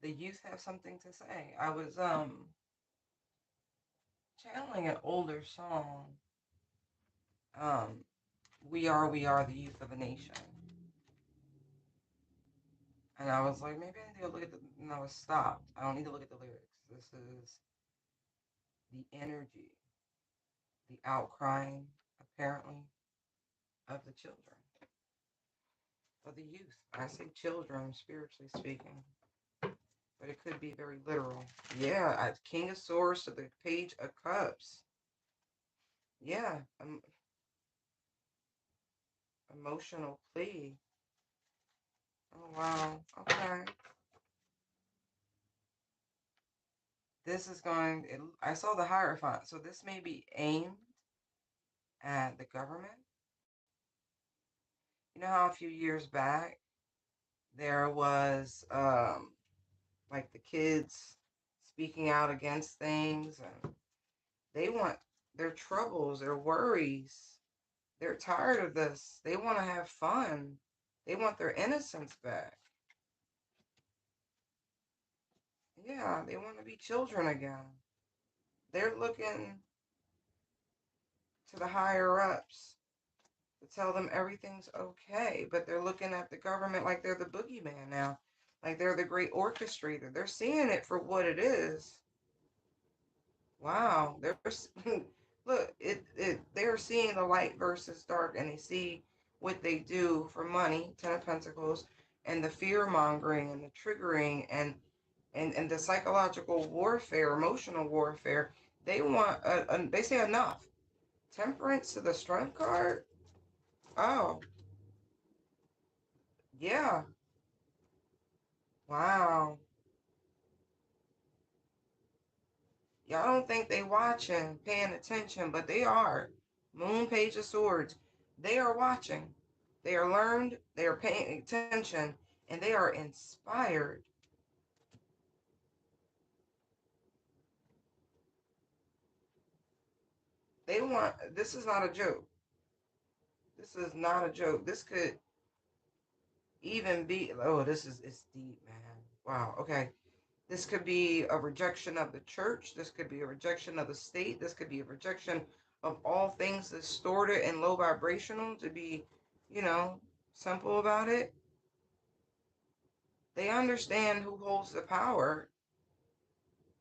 The youth have something to say. I was channeling an older song. Um, we are the youth of a nation. And I was like, maybe I need to go look at the. No, it stopped. I don't need to look at the lyrics. This is the energy, the outcrying, apparently, of the children, of the youth. I say children, spiritually speaking, but it could be very literal. Yeah, King of Swords to the Page of Cups. Yeah, emotional plea. Oh, wow. Okay. This is going, I saw the Hierophant, so this may be aimed at the government. You know how a few years back there was like the kids speaking out against things, and they want their troubles, their worries. They're tired of this. They want to have fun. They want their innocence back. Yeah, they want to be children again. They're looking to the higher ups to tell them everything's okay, but they're looking at the government like they're the boogeyman now, like they're the great orchestrator. They're seeing it for what it is. Wow, they're look, they're seeing the light versus dark, and they see what they do for money, Ten of Pentacles, and the fear mongering and the triggering and the psychological warfare, emotional warfare. They want they say enough. Temperance to the Strength card. Oh, yeah. Wow. Y'all don't think they watching, paying attention, but they are. Moon, Page of Swords. They are watching. They are learned. They are paying attention, and they are inspired. They want. This is not a joke. This is not a joke. This could even be. Oh, this is it's deep, man. Wow. Okay. This could be a rejection of the church. This could be a rejection of the state. This could be a rejection of all things distorted and low vibrational, to be, you know, simple about it. They understand who holds the power.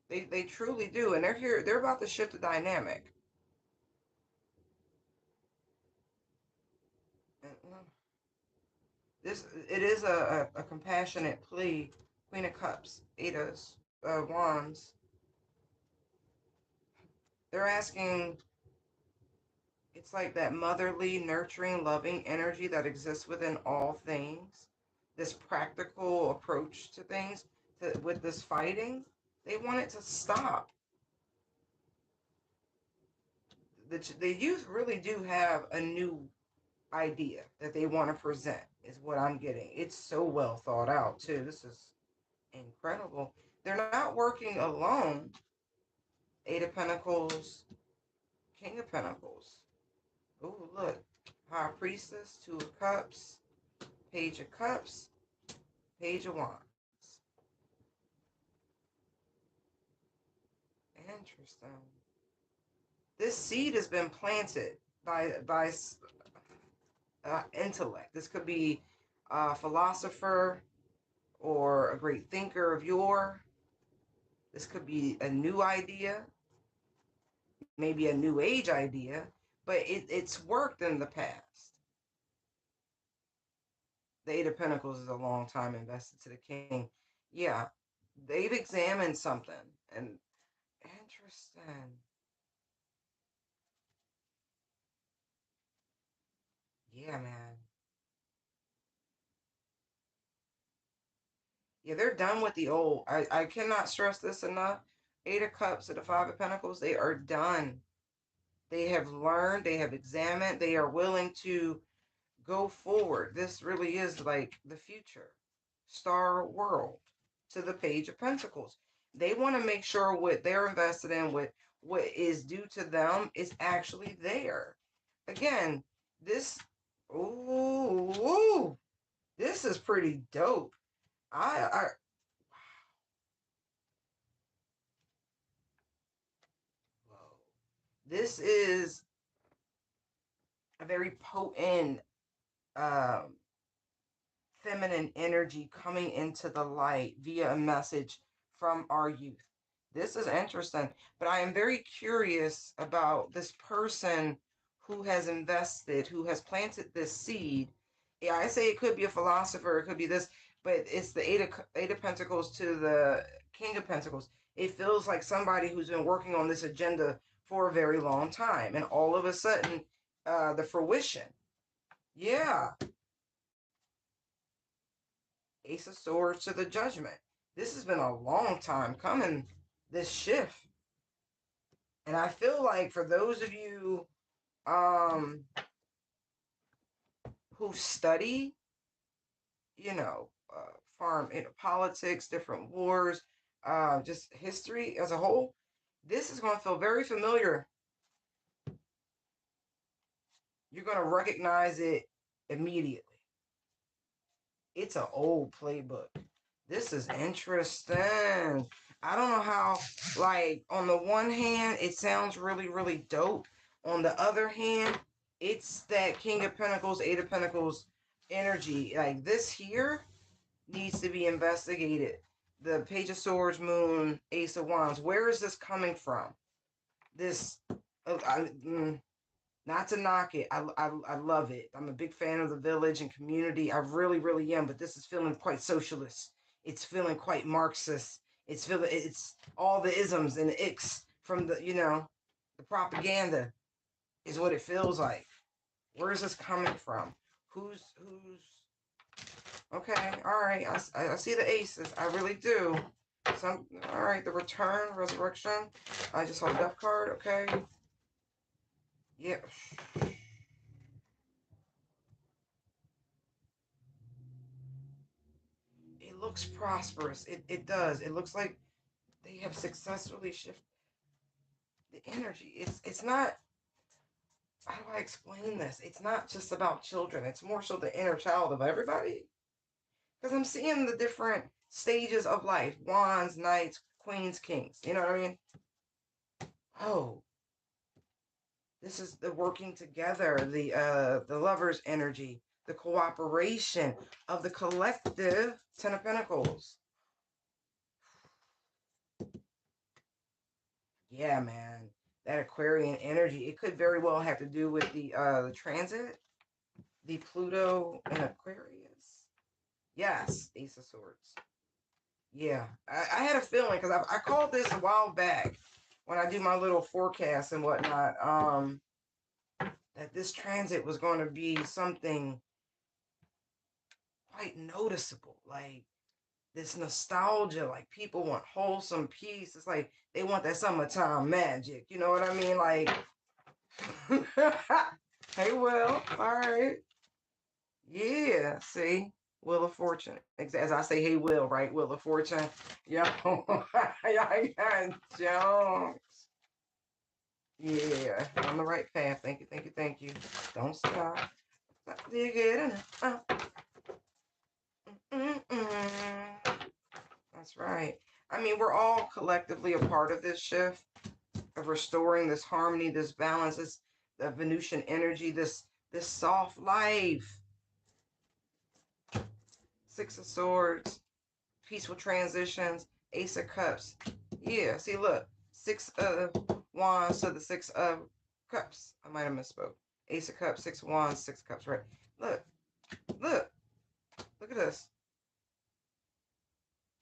They truly do. And they're here, they're about to shift the dynamic. This it is a compassionate plea. Queen of Cups, Eight of Wands. They're asking, it's like that motherly, nurturing, loving energy that exists within all things. This practical approach to things, with this fighting, they want it to stop. The youth really do have a new idea that they want to present, is what I'm getting. It's so well thought out, too. This is incredible. They're not working alone. Eight of Pentacles, King of Pentacles. Oh, look. High Priestess, Two of Cups, Page of Cups, Page of Wands. Interesting. This seed has been planted by intellect. This could be a philosopher or a great thinker of yore. This could be a new idea, maybe a new age idea, but it's worked in the past. The Eight of Pentacles is a long time invested to the King. Yeah, they've examined something, and interesting. Yeah, man. Yeah, they're done with the old. I cannot stress this enough. Eight of Cups and the Five of Pentacles, they are done. They have learned, they have examined, they are willing to go forward. This really is like the future. Star World to the Page of Pentacles. They want to make sure what they're invested in, what is due to them, is actually there. Again, this, ooh, this is pretty dope. I This is a very potent um, feminine energy coming into the light via a message from our youth. This is interesting, but I am very curious about this person who has invested, who has planted this seed. Yeah, I say it could be a philosopher, it could be this, but it's the Eight of Pentacles to the King of Pentacles. It feels like somebody who's been working on this agenda for a very long time, and all of a sudden, the fruition. Yeah, Ace of Swords to the Judgment. This has been a long time coming, this shift. And I feel like for those of you um who study, you know, farm politics, different wars, just history as a whole, this is going to feel very familiar. You're going to recognize it immediately. It's an old playbook. This is interesting. I don't know how, like, on the one hand, it sounds really, really dope. On the other hand, it's that King of Pentacles, Eight of Pentacles energy. Like, this here needs to be investigated. The Page of Swords, Moon, Ace of Wands. Where is this coming from? This, not to knock it. I love it. I'm a big fan of the village and community. I really, really am. But this is feeling quite socialist. It's feeling quite Marxist. It's all the isms and the icks from the, the propaganda is what it feels like. Where is this coming from? Who's okay, all right. I see the aces. I really do. All right, the return, resurrection. I just saw a death card, okay. Yep. It looks prosperous. It does. It looks like they have successfully shifted the energy. It's not, how do I explain this? It's not just about children. It's more so the inner child of everybody. Because I'm seeing the different stages of life. Wands, knights, queens, kings. You know what I mean? Oh, this is the working together, the lovers energy, the cooperation of the collective. Ten of Pentacles. Yeah, man. That Aquarian energy. It could very well have to do with the transit, the Pluto and Aquarius. Yes, Ace of Swords. Yeah, I had a feeling because I called this a while back when I do my little forecast and whatnot. That this transit was going to be something quite noticeable, like this nostalgia. Like people want wholesome peace. It's like they want that summertime magic. You know what I mean? Like, hey, Will. All right. Yeah. See. Wheel of Fortune. As I say, hey, Will, right? Wheel of Fortune. Yo. I got jokes. Yeah. On the right path. Thank you. Thank you. Thank you. Don't stop. You get it. That's right. I mean, we're all collectively a part of this shift of restoring this harmony, this balance, this the Venusian energy, this soft life. Six of Swords, peaceful transitions, Ace of Cups. Yeah, see, look, Six of Wands to the Six of Cups. I might have misspoke. Ace of Cups, Six of Wands, Six of Cups, right? Look, look, look at this.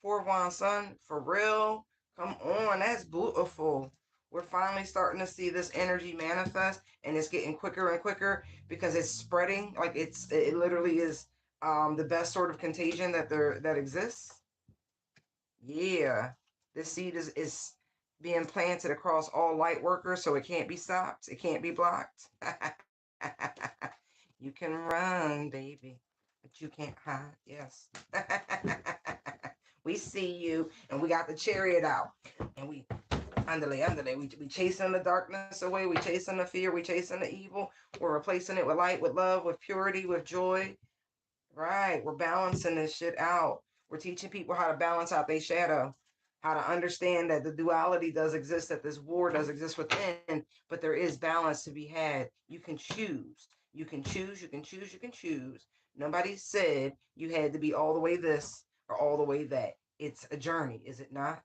Four of Wands, Sun, for real. Come on, that's beautiful. We're finally starting to see this energy manifest, and it's getting quicker and quicker because it's spreading. Like it literally is the best sort of contagion that exists. Yeah, this seed is being planted across all light workers, so it can't be stopped. It can't be blocked. You can run, baby, but you can't hide. Yes. We see you, and we got the chariot out, and we underlay. We chasing the darkness away. We chasing the fear. We chasing the evil. We're replacing it with light, with love, with purity, with joy. Right. We're balancing this shit out. We're teaching people how to balance out their shadow. how to understand that the duality does exist, that this war does exist within, but there is balance to be had. You can choose. You can choose, you can choose, you can choose. Nobody said you had to be all the way this or all the way that. It's a journey, is it not?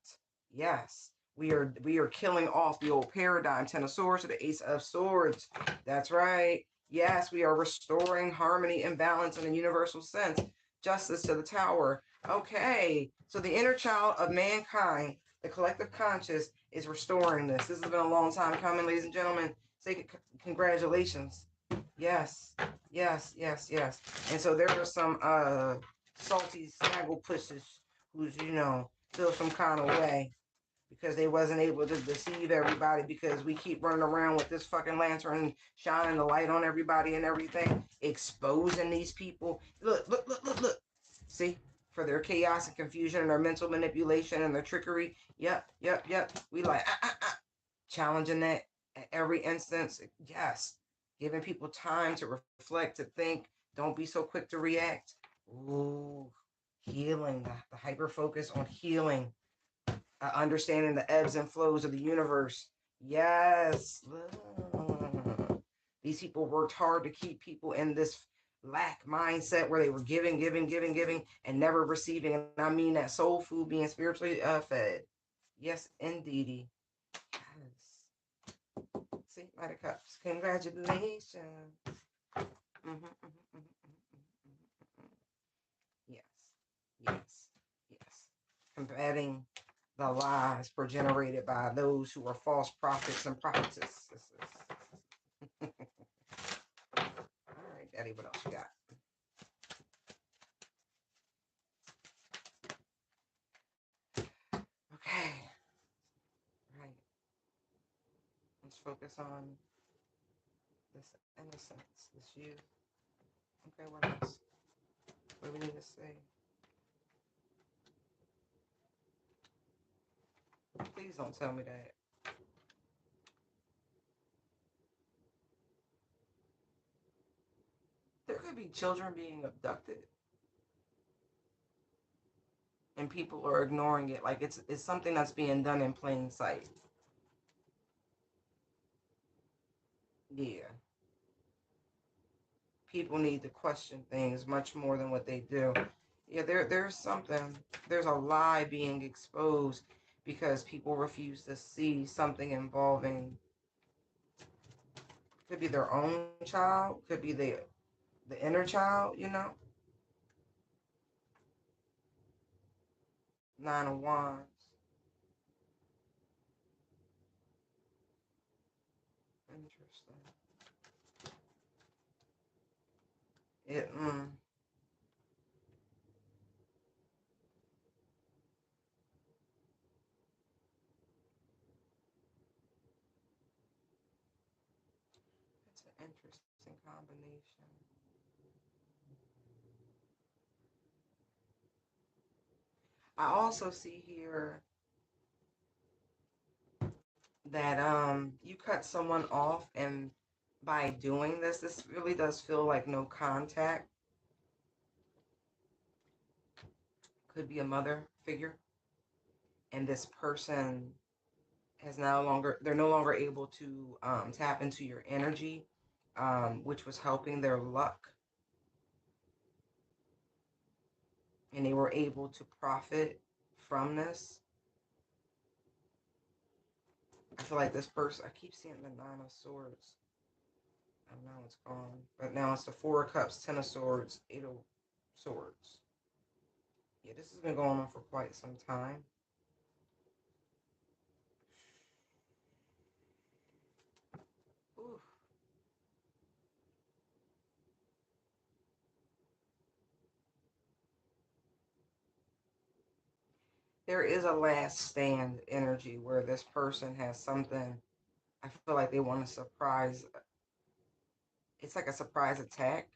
Yes. We are killing off the old paradigm, Ten of Swords to the Ace of Swords. That's right. Yes, we are restoring harmony and balance in a universal sense. Justice to the Tower. Okay, so the inner child of mankind, the collective conscious, is restoring this. This has been a long time coming, ladies and gentlemen. Say congratulations. Yes, yes, yes, yes. And so there are some salty snaggle pushes who's, feel some kind of way because they wasn't able to deceive everybody because we keep running around with this fucking lantern shining the light on everybody and everything, exposing these people. Look, look, look, look, look. See? For their chaos and confusion and their mental manipulation and their trickery. Yep, yep, yep. We like challenging that at every instance. Yes. Giving people time to reflect, to think. Don't be so quick to react. Ooh, healing, the hyper focus on healing, understanding the ebbs and flows of the universe. Yes. These people worked hard to keep people in this lack mindset where they were giving, giving, giving, giving, and never receiving. And I mean that soul food being spiritually fed. Yes, indeedy. Yes. See, Knight of Cups. Congratulations. Mm-hmm, mm-hmm, mm-hmm, mm-hmm. Yes, yes, yes. Combating the lies generated by those who are false prophets and prophetesses. All right, Daddy, what else you got? Okay, right. Let's focus on this innocence, this youth. Okay, what else? What do we need to say? Please don't tell me that. There could be children being abducted and people are ignoring it like it's something that's being done in plain sight. Yeah. People need to question things much more than what they do. Yeah, there's something. There's a lie being exposed because people refuse to see something involving, could be their own child, could be the inner child. Nine of Wands. Interesting. It it's an interesting combination. I also see here that you cut someone off, and by doing this really does feel like no contact. Could be a mother figure, and this person has they're no longer able to tap into your energy, which was helping their luck, and they were able to profit from this. I feel like this person, I keep seeing the Nine of Swords. And now it's gone. But now it's the Four of Cups, Ten of Swords, Eight of Swords. Yeah, this has been going on for quite some time. Oof. There is a last stand energy where this person has something. I feel like they want to surprise. It's like a surprise attack.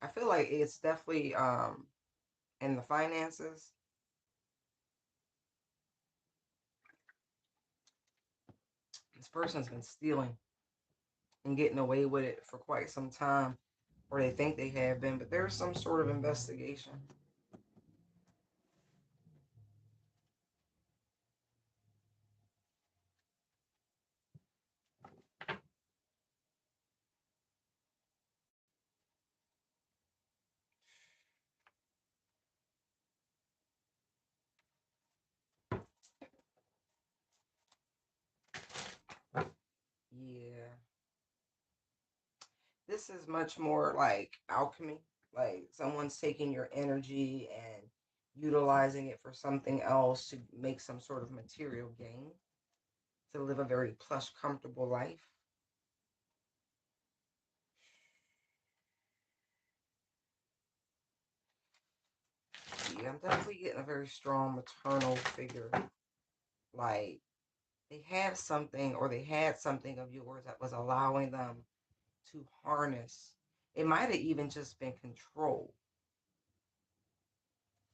I feel like it's definitely in the finances. This person's been stealing and getting away with it for quite some time, or they think they have been, but there's some sort of investigation. this is much more like alchemy. Like someone's taking your energy and utilizing it for something else to make some sort of material gain, to live a very plush, comfortable life. Yeah, I'm definitely getting a very strong maternal figure. Like they have something, or they had something of yours that was allowing them to harness. It might have even just been control.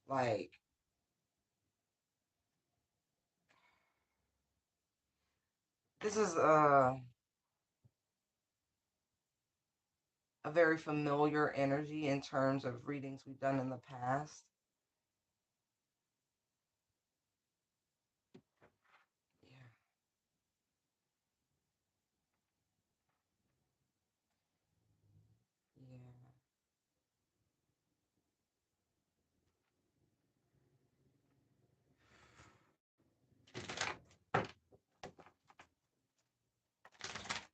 Like this is a very familiar energy in terms of readings we've done in the past. Yeah, yeah.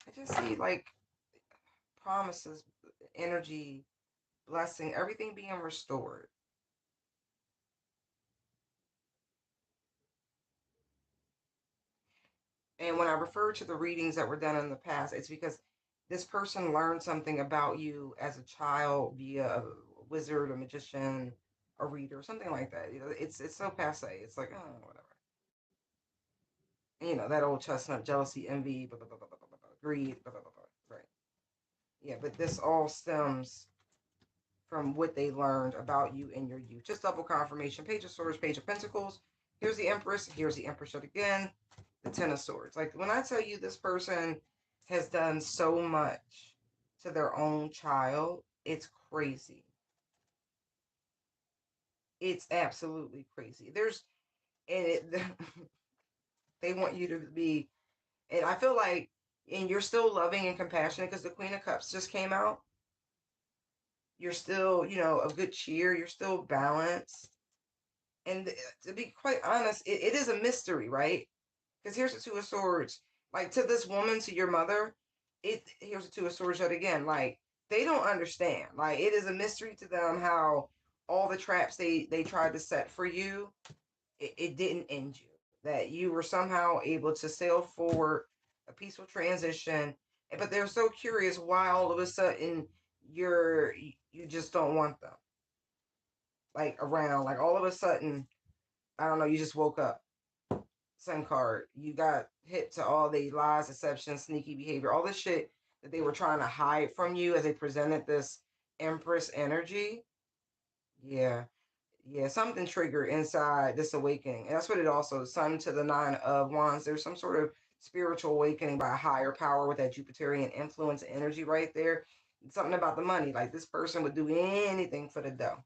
I just see like promises, energy, blessing, everything being restored. And when I refer to the readings that were done in the past, it's because this person learned something about you as a child via a wizard, a magician, a reader, something like that. You know, it's so passe. It's like, oh, whatever. You know, that old chestnut, jealousy, envy, blah, blah, blah, blah, blah, blah, blah, greed, blah, blah, blah, blah. Right. Yeah, but this all stems from what they learned about you in your youth. Just double confirmation. Page of Swords, Page of Pentacles. Here's the Empress. Here's the Empress yet again. The Ten of Swords. Like when I tell you this person has done so much to their own child, it's crazy. It's absolutely crazy. And it, they want you to be, and I feel like, and you're still loving and compassionate because the Queen of Cups just came out. You're still, a good cheer. You're still balanced. And to be quite honest, it is a mystery, right? Because here's the Two of Swords. Like to this woman, to your mother, here's the Two of Swords yet again. Like they don't understand. Like it is a mystery to them how all the traps they tried to set for you, it didn't end you. That you were somehow able to sail forward, a peaceful transition. But they're so curious why all of a sudden you just don't want them like around. Like all of a sudden, I don't know, you just woke up. Sun card. You got hit to all the lies, deception, sneaky behavior, all this shit that they were trying to hide from you as they presented this Empress energy. Yeah. Yeah. Something triggered inside this awakening. And that's what it also, Sun to the Nine of Wands. There's some sort of spiritual awakening by a higher power with that Jupiterian influence energy right there. Something about the money. Like this person would do anything for the dough.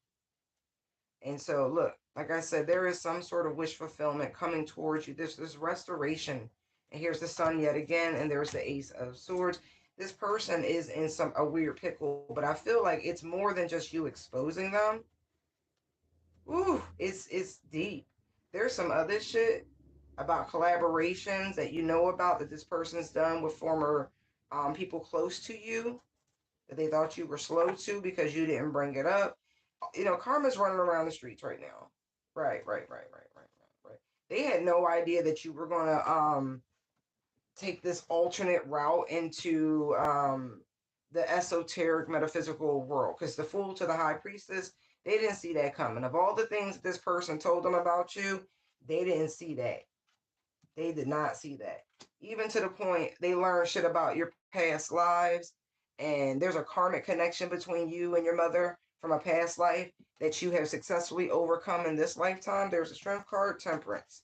And so, look, like I said, there is some sort of wish fulfillment coming towards you. There's this restoration. And here's the Sun yet again, and there's the Ace of Swords. This person is in a weird pickle, but I feel like it's more than just you exposing them. Ooh, it's deep. There's some other shit about collaborations that you know about that this person's done with former people close to you that they thought you were slow to because you didn't bring it up. Karma's running around the streets right now. Right. They had no idea that you were gonna take this alternate route into the esoteric metaphysical world. Because the Fool to the High Priestess, they didn't see that coming. Of all the things this person told them about you, they didn't see that. They did not see that. Even to the point they learned shit about your past lives, and there's a karmic connection between you and your mother from a past life that you have successfully overcome in this lifetime. There's a strength card, Temperance.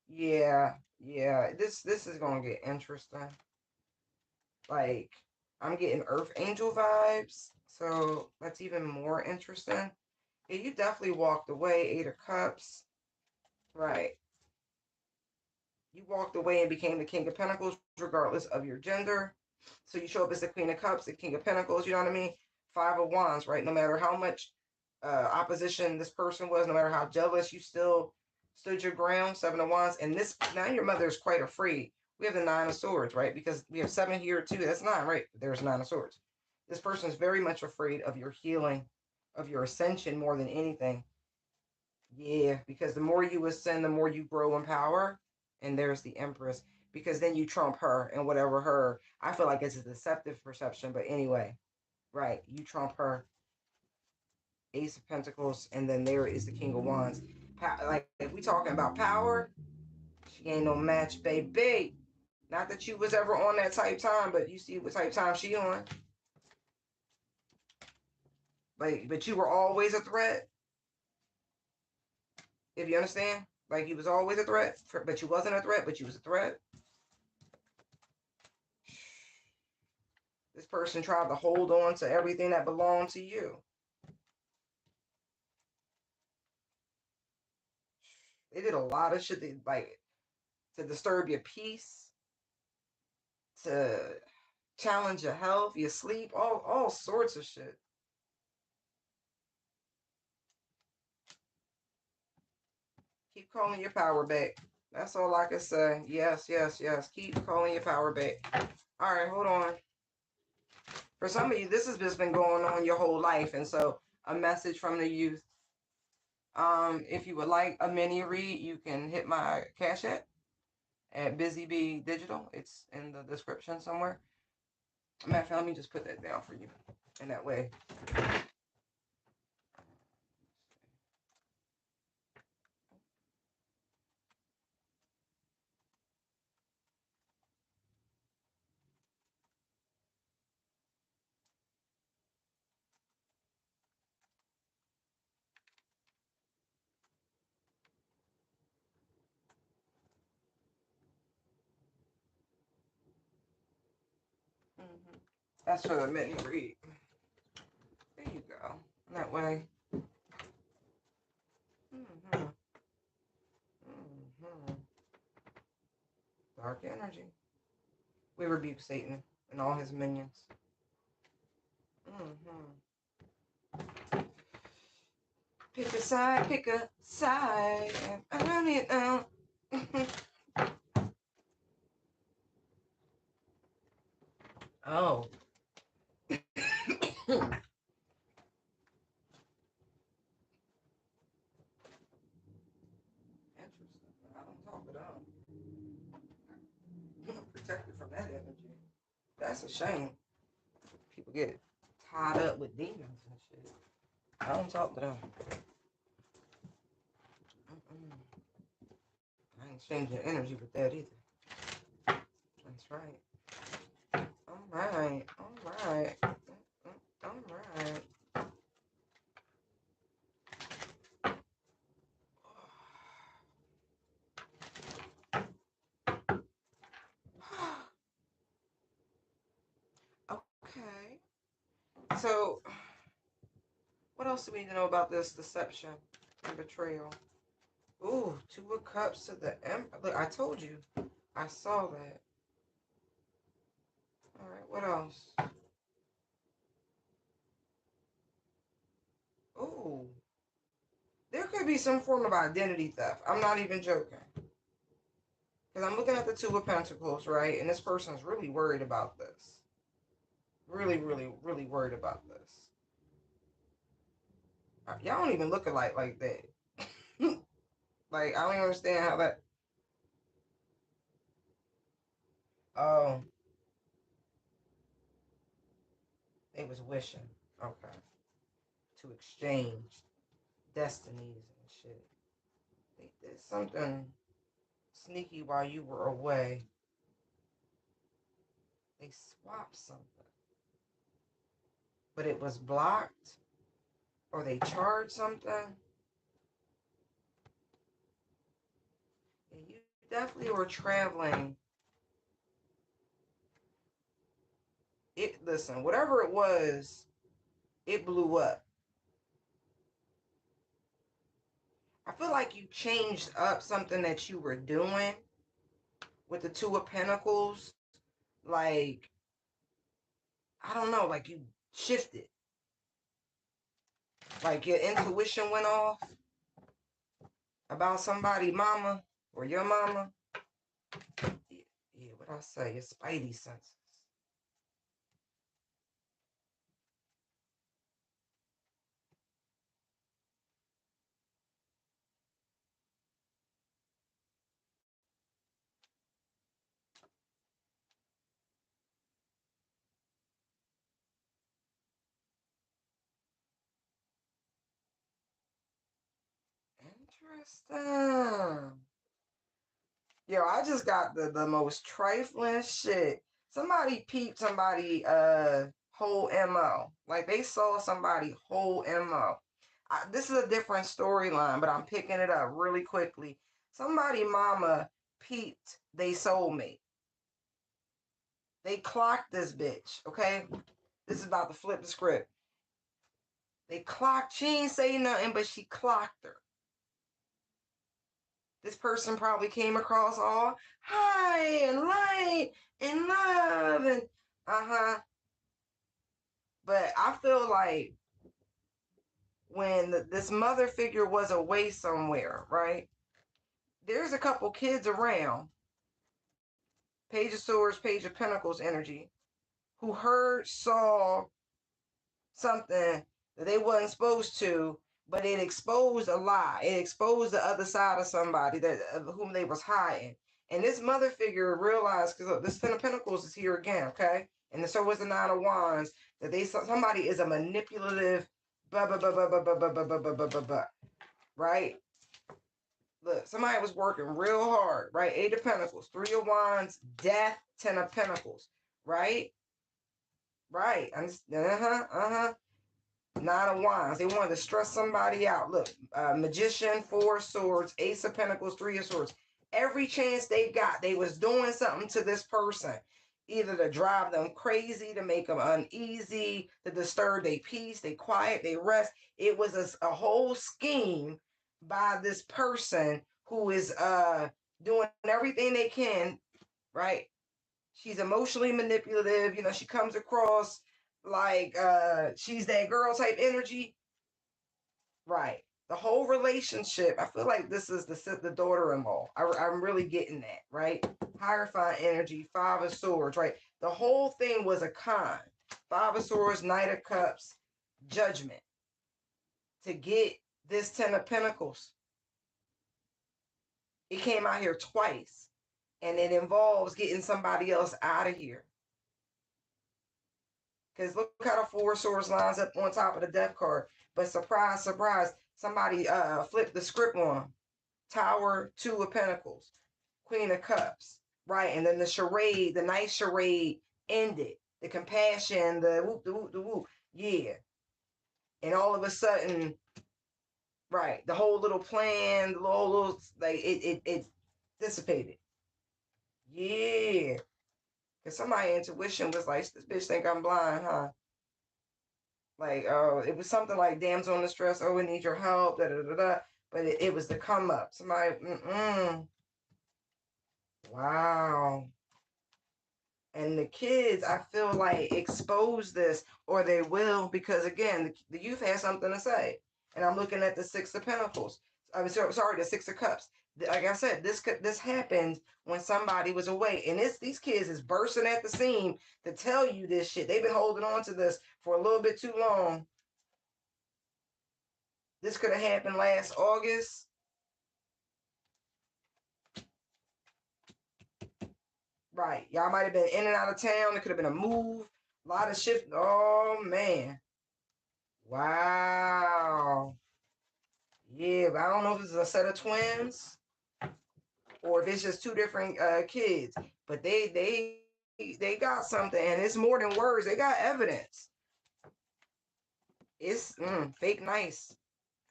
Yeah, yeah. This is gonna get interesting. Like I'm getting Earth Angel vibes, so that's even more interesting. Yeah, you definitely walked away, Eight of Cups. Right. You walked away and became the King of Pentacles, regardless of your gender. So you show up as the Queen of Cups, the King of Pentacles, you know what I mean? Five of Wands, right? No matter how much opposition this person was, no matter how jealous, you still stood your ground, Seven of Wands. And this, now your mother is quite afraid. We have the Nine of Swords, right? Because we have seven here too. That's nine, right? There's Nine of Swords. This person is very much afraid of your healing, of your ascension more than anything. Yeah, because the more you ascend, the more you grow in power. And there's the Empress, because then you trump her and whatever her. I feel like it's a deceptive perception, but anyway, right? You trump her. Ace of Pentacles, and then there is the King of Wands. Like if we talking about power, she ain't no match, baby. Not that you was ever on that type time, but you see what type time she on. But you were always a threat. If you understand, like you was always a threat, but you wasn't a threat, but you was a threat. This person tried to hold on to everything that belonged to you. They did a lot of shit, like to disturb your peace, to challenge your health, your sleep, all sorts of shit. Keep calling your power back. That's all I can say. Yes, yes, yes. Keep calling your power back. All right, hold on. For some of you, this has just been going on your whole life. And so a message from the youth. If you would like a mini read, you can hit my Cash App at Busy Bee Digital. It's in the description somewhere. Matter of fact, let me just put that down for you. And that way. That's for the mini read. There you go. That way. Dark energy. We rebuke Satan and all his minions. Pick a side, pick a side. And I need out. Oh. Interesting. I don't talk it out. I'm protected from that energy. That's a shame. People get tied up with demons and shit. I don't talk to them. I ain't changing energy with that either. That's right. All right. All right. All right. Okay. So, what else do we need to know about this deception and betrayal? Ooh, 2 of Cups to the Emperor. Look, I told you. I saw that. All right, what else? Ooh, there could be some form of identity theft. I'm not even joking. Because I'm looking at the 2 of Pentacles, right? And this person's really worried about this. Really, really, really worried about this. Y'all don't even look alike like that. Like, I don't even understand how that... Oh, they was wishing. Okay. To exchange destinies and shit. They did something sneaky while you were away. They swapped something. But it was blocked. Or they charged something. And you definitely were traveling. Listen, whatever it was, it blew up. I feel like you changed up something that you were doing with the 2 of Pentacles. Like, I don't know, like you shifted. Like your intuition went off about somebody, mama, or your mama. Yeah, what I say, your spidey senses. Interesting. Yo, I just got the most trifling shit. Somebody peeped somebody whole MO. Like they saw somebody whole MO. This is a different storyline, but I'm picking it up really quickly. Somebody mama peeped they soulmate. They clocked this bitch, okay? This is about to flip the script. They clocked, she ain't say nothing, but she clocked her. This person probably came across all high and light and love and But I feel like when this mother figure was away somewhere, right? There's a couple kids around, Page of Swords, Page of Pentacles energy, who heard, saw something that they wasn't supposed to, but it exposed a lie. It exposed the other side of somebody that of whom they was hiding. And this mother figure realized, because this Ten of Pentacles is here again, okay? And so was the Nine of Wands, that somebody is a manipulative, blah blah blah blah blah blah blah blah blah blah blah blah. Right? Look, somebody was working real hard, right? Eight of Pentacles, Three of Wands, Death, Ten of Pentacles, right? Right. Nine of Wands. They wanted to stress somebody out. Look, Magician, Four of Swords, Ace of Pentacles, Three of Swords. Every chance they got, they was doing something to this person, either to drive them crazy, to make them uneasy, to disturb their peace, they quiet, they rest. It was a whole scheme by this person who is doing everything they can, right? She's emotionally manipulative. You know, she comes across like she's that girl type energy. Right. The whole relationship, I feel like this is the daughter-in-law. I'm really getting that, right? Hierophant energy, Five of Swords, right? The whole thing was a con. Five of Swords, Knight of Cups, Judgment. To get this Ten of Pentacles. It came out here twice. And it involves getting somebody else out of here. Because look how the Four of Swords lines up on top of the Death card. But surprise, surprise, somebody flipped the script on them. Tower, Two of Pentacles, Queen of Cups, right? And then the charade, the nice charade ended. The compassion, the whoop, the whoop, the whoop. Yeah. And all of a sudden, right, the whole little plan, the little like it dissipated. Yeah. Because somebody's intuition was like, this bitch think I'm blind, huh? Like, it was something like damsel in distress. Oh, we need your help. Da, da, da, da. But it was the come up. Somebody, wow. And the kids, I feel like, expose this, or they will, because again, the youth has something to say. And I'm looking at the Six of Pentacles. I'm sorry, the Six of Cups. Like I said, this happened when somebody was away, and these kids is bursting at the seam to tell you this shit. They've been holding on to this for a little bit too long. This could have happened last August. Right. Y'all might have been in and out of town. It could have been a move. A lot of shift. Oh, man. Wow. Yeah, but I don't know if it's a set of twins or if it's just two different kids. But they got something, and it's more than words. They got evidence. It's fake nice.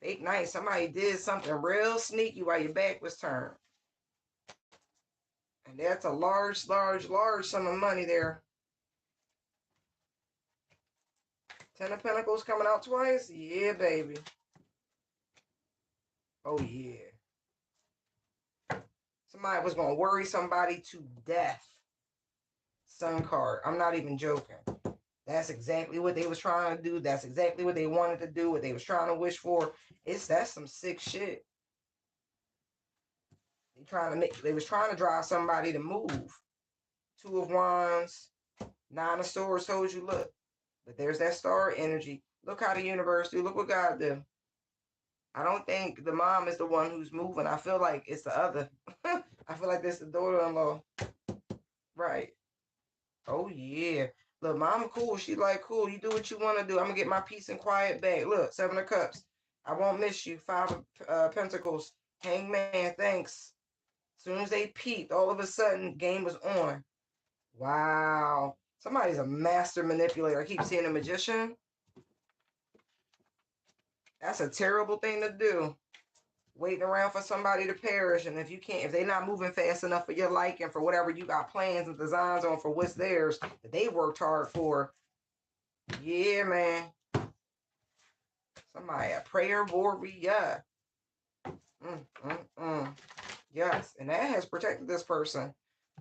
Fake nice. Somebody did something real sneaky while your back was turned. And that's a large, large, large sum of money there. Ten of Pentacles coming out twice? Yeah, baby. Oh, yeah. Somebody was going to worry somebody to death. Sun card. I'm not even joking. That's exactly what they was trying to do. That's exactly what they wanted to do, what they was trying to wish for. That's some sick shit. They was trying to drive somebody to move. Two of Wands, Nine of Swords told you, look. But there's that star energy. Look how the universe do. Look what God do. I don't think the mom is the one who's moving. I feel like it's the other. I feel like it's the daughter-in-law. Right. Oh, yeah. Look, mama cool. She like, cool. You do what you want to do. I'm going to get my peace and quiet back. Look, Seven of Cups. I won't miss you. Five of Pentacles. Hangman, thanks. As soon as they peeped, all of a sudden, game was on. Wow. Somebody's a master manipulator. I keep seeing a magician. That's a terrible thing to do. Waiting around for somebody to perish. And if they're not moving fast enough for your liking, for whatever you got plans and designs on for what's theirs that they worked hard for. Yeah, man. Somebody, a prayer warrior. Yes. And that has protected this person.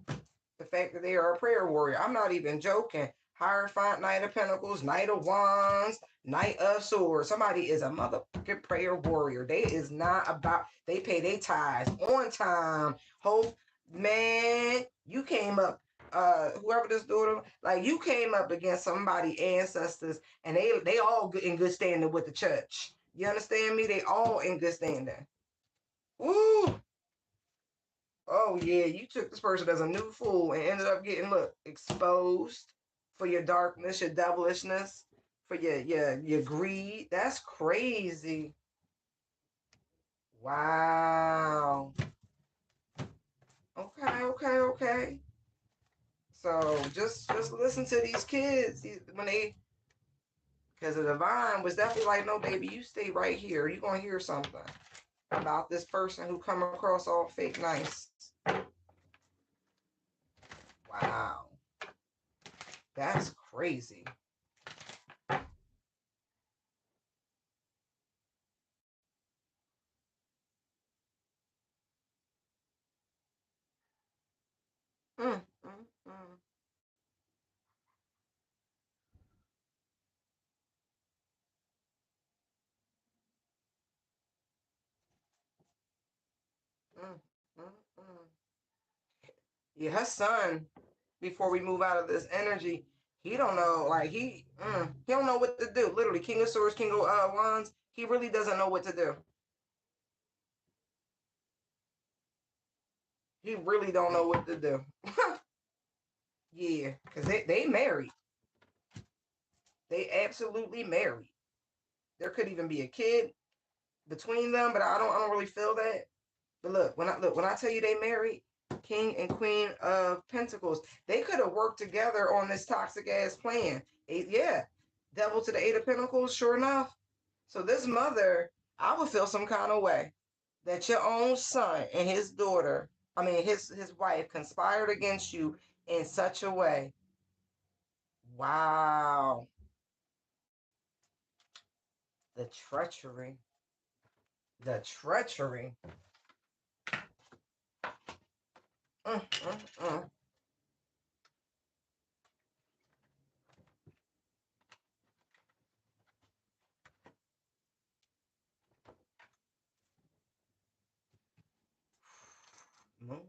The fact that they are a prayer warrior. I'm not even joking. Hierophant, Knight of Pentacles, Knight of Wands, Knight of Swords. Somebody is a motherfucking prayer warrior. They is not about, they pay their tithes on time. Hope, man, you came up, whoever this daughter, like you came up against somebody ancestors and they all in good standing with the church. You understand me? They all in good standing. Woo! Oh yeah, you took this person as a new fool and ended up getting exposed for your darkness, your devilishness, for your greed. That's crazy. Wow. Okay. So just listen to these kids when they, because the divine was definitely like, no, baby, you stay right here. You're gonna hear something about this person who come across all fake nice. Wow. That's crazy. Mm, mm, mm, mm, mm, mm. Yeah, her son, before we move out of this energy, he don't know, like he don't know what to do. Literally, King of Swords, King of Wands, he really doesn't know what to do. He really don't know what to do. Yeah, because they married. They absolutely married. There could even be a kid between them, but I don't really feel that. But when I tell you they married, King and Queen of Pentacles, they could have worked together on this toxic ass plan. Yeah, Devil to the Eight of Pentacles, sure enough. So this mother, I would feel some kind of way that your own son and his daughter, I mean his wife, conspired against you in such a way. Wow, the treachery, the treachery. Mm, mm, mm. Mm.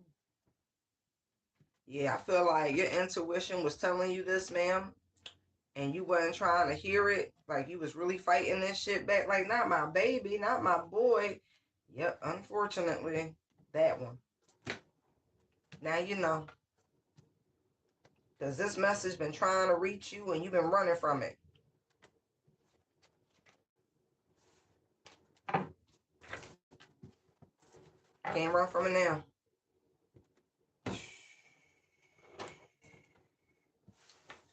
Yeah, I feel like your intuition was telling you this, ma'am, and you wasn't trying to hear it. Like you was really fighting this shit back. Like, not my baby, not my boy. Yep, unfortunately, that one. Now you know. Because this message been trying to reach you and you've been running from it. Can't run from it now.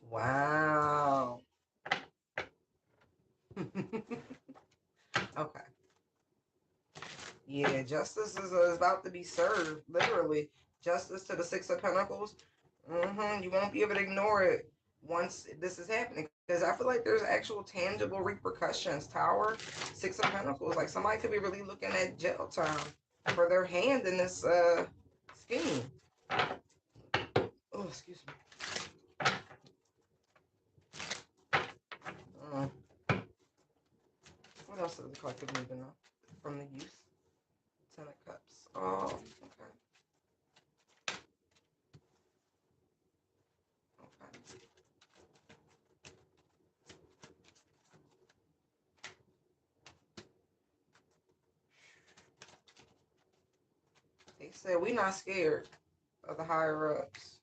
Wow. Okay. Yeah, justice is about to be served, literally. Justice to the Six of Pentacles. You won't be able to ignore it once this is happening. Because I feel like there's actual tangible repercussions. Tower, Six of Pentacles. Like somebody could be really looking at jail time for their hand in this scheme. Oh, excuse me. Mm. What else does the collective need to know from the youth? Ten of Cups. Oh, okay. Okay. They said we not scared of the higher ups.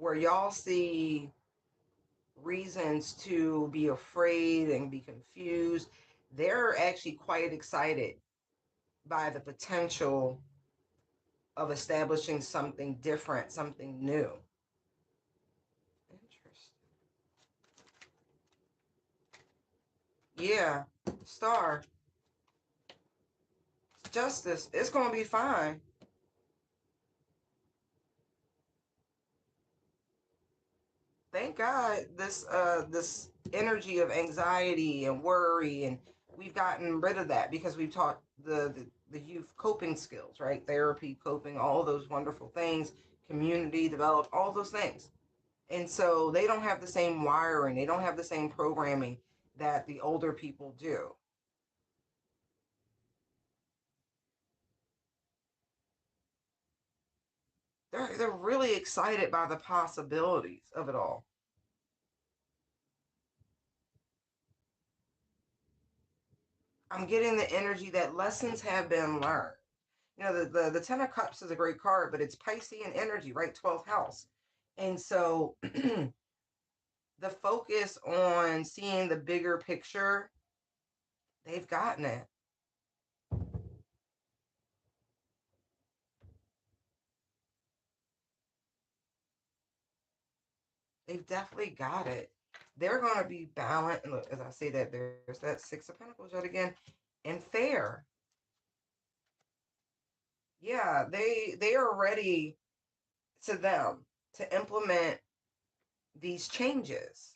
where y'all see reasons to be afraid and be confused, they're actually quite excited by the potential of establishing something different, something new. Interesting. Yeah, star, justice. It's gonna be fine. Thank God this energy of anxiety and worry, and we've gotten rid of that because we've taught the youth coping skills, right? Therapy, coping, all those wonderful things, community developed, all those things. And so they don't have the same wiring, they don't have the same programming that the older people do. They're really excited by the possibilities of it all. I'm getting the energy that lessons have been learned. You know, the Ten of Cups is a great card, but it's Piscean energy, right? 12th house. And so the focus on seeing the bigger picture, they've gotten it. They've definitely got it. They're going to be balanced. And look, as I say that, there's that Six of Pentacles yet again, and fair. Yeah, they are ready to them to implement these changes.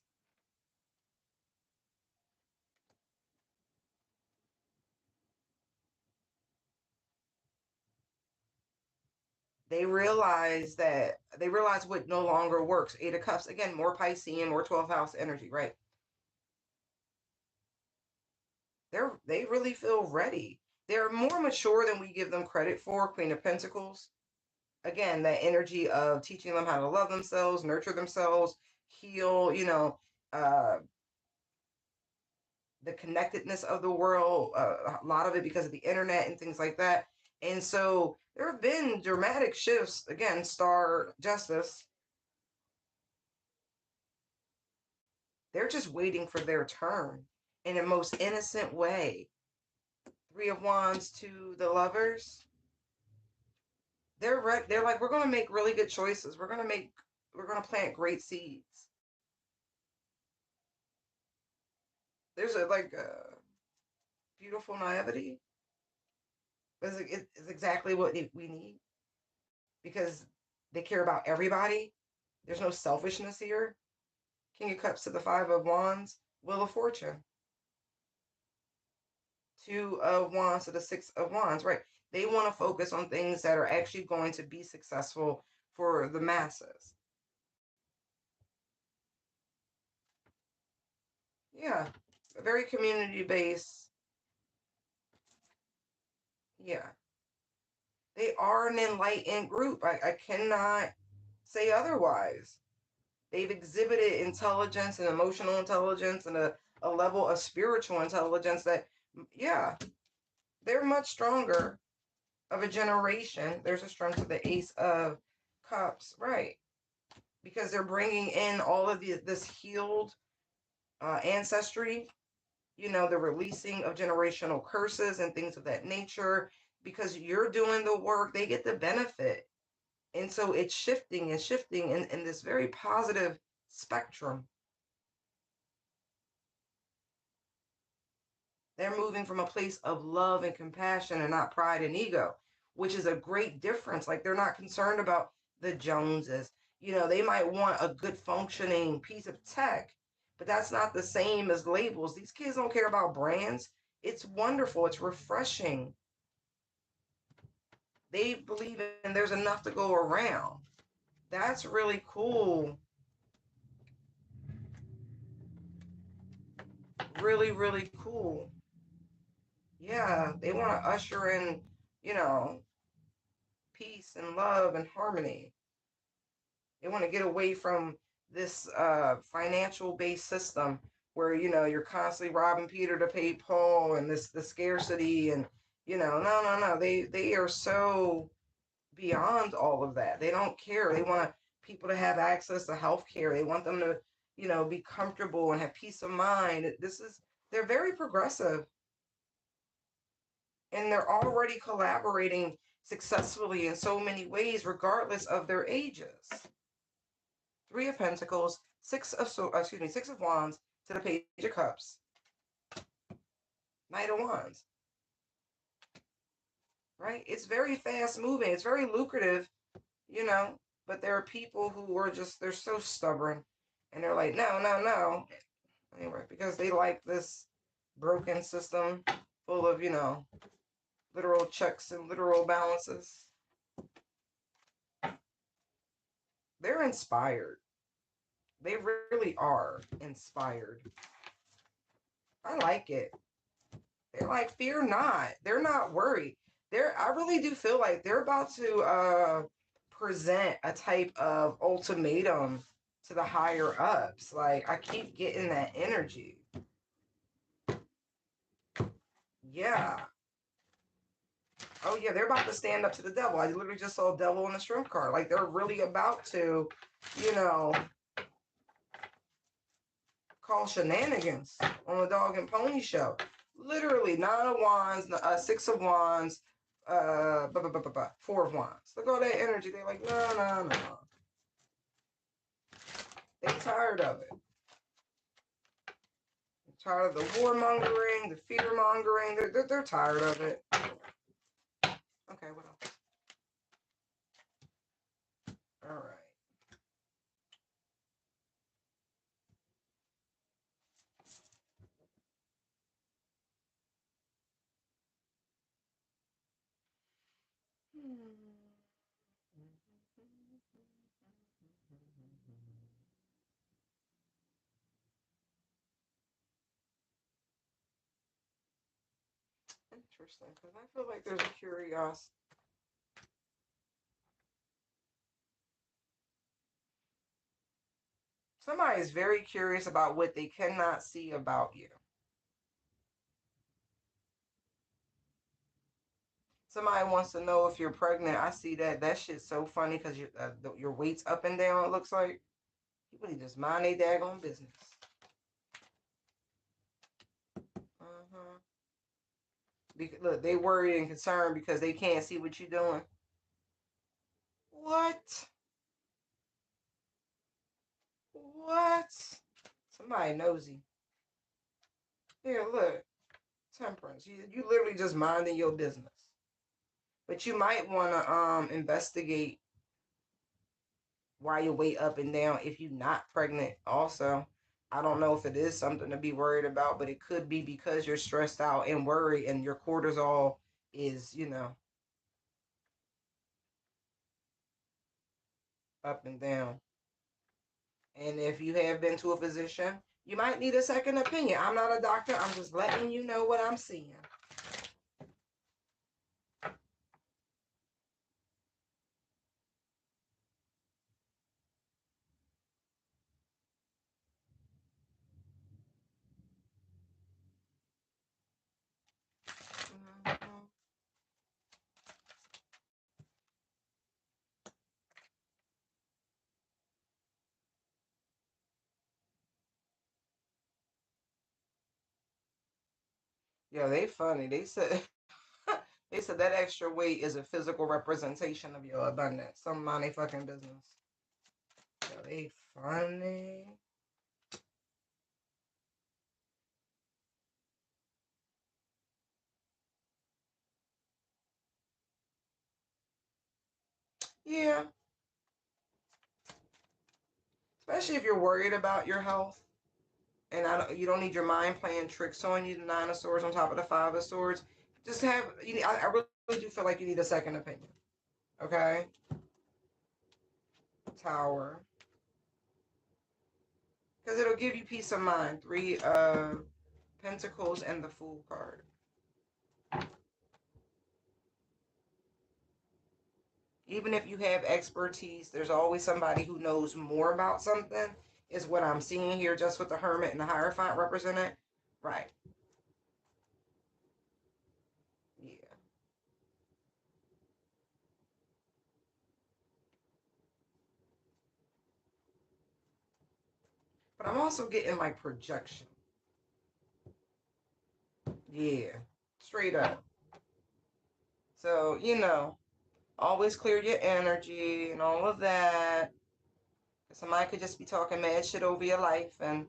They realize what no longer works. Eight of Cups, again, more Piscean, more 12th house energy, right? They really feel ready. They're more mature than we give them credit for. Queen of Pentacles, again, that energy of teaching them how to love themselves, nurture themselves, heal, uh the connectedness of the world, a lot of it because of the internet and things like that. And so there have been dramatic shifts. Again, star, justice. They're just waiting for their turn in a most innocent way. Three of Wands to the Lovers. They're like, we're gonna make really good choices. We're gonna plant great seeds. There's a like a beautiful naivety. It's exactly what we need because they care about everybody. There's no selfishness here. King of Cups to the Five of Wands. Wheel of Fortune. Two of Wands to the Six of Wands. Right. They want to focus on things that are actually going to be successful for the masses. Yeah. Very community based. Yeah. They are an enlightened group. I cannot say otherwise. They've exhibited intelligence and emotional intelligence and a level of spiritual intelligence that, yeah, they're much stronger of a generation. There's a strength to the Ace of Cups, right? Because they're bringing in all of this healed ancestry, the releasing of generational curses and things of that nature. Because you're doing the work, they get the benefit. And so it's shifting and shifting in this very positive spectrum. They're moving from a place of love and compassion and not pride and ego, which is a great difference. Like they're not concerned about the Joneses. They might want a good functioning piece of tech, but that's not the same as labels. These kids don't care about brands. It's wonderful. It's refreshing. They believe in there's enough to go around. That's really cool. Really, really cool. Yeah, they want to usher in, you know, peace and love and harmony. They want to get away from this financial based system where you're constantly robbing Peter to pay Paul and this the scarcity and no, they are so beyond all of that. They don't care. They want to people to have access to health care. They want them to, be comfortable and have peace of mind. They're very progressive, and they're already collaborating successfully in so many ways, regardless of their ages. Three of Pentacles, Six of Wands to the Page of Cups, Knight of Wands. Right? It's very fast moving. It's very lucrative, but there are people who are they're so stubborn, and they're like, no, no, no. Anyway, because they like this broken system full of, literal checks and literal balances. They're inspired. They really are inspired. I like it. They're like, fear not. They're not worried. I really do feel like they're about to present a type of ultimatum to the higher ups. Like, I keep getting that energy. Yeah. Oh yeah, they're about to stand up to the devil. I literally just saw devil in the shrimp card. Like, they're really about to, call shenanigans on the Dog and Pony show. Literally, Nine of Wands, Six of Wands, Four of Wands. Look at all that energy. They're like, no, no, no. They're tired of it. They're tired of the warmongering, the fear-mongering. They're tired of it. Okay, what else? All right. Interesting, because I feel like there's a curiosity. Somebody is very curious about what they cannot see about you. Somebody wants to know if you're pregnant. I see that. That shit's so funny because your weight's up and down, it looks like. People need to just mind their daggone business. Uh-huh. Look, they worried and concerned because they can't see what you're doing. What? What? Somebody nosy. Here, look. Temperance. You literally just minding your business. But you might want to investigate why your weight up and down if you're not pregnant also. I don't know if it is something to be worried about, but it could be because you're stressed out and worried and your cortisol is, up and down. And if you have been to a physician, you might need a second opinion. I'm not a doctor. I'm just letting you know what I'm seeing. Mhm. Yeah, they funny. They said they said that extra weight is a physical representation of your abundance. Some money fucking business. Yeah, they funny. Yeah, especially if you're worried about your health, and you don't need your mind playing tricks on you. The Nine of Swords on top of the Five of Swords. Just have I really do feel like you need a second opinion. Okay, Tower, because it'll give you peace of mind. Three of Pentacles and the Fool card. Even if you have expertise, there's always somebody who knows more about something, is what I'm seeing here, just with the Hermit and the Hierophant represented. Right. Yeah. But I'm also getting like projection. Yeah, straight up. So, always clear your energy and all of that. Somebody could just be talking mad shit over your life and,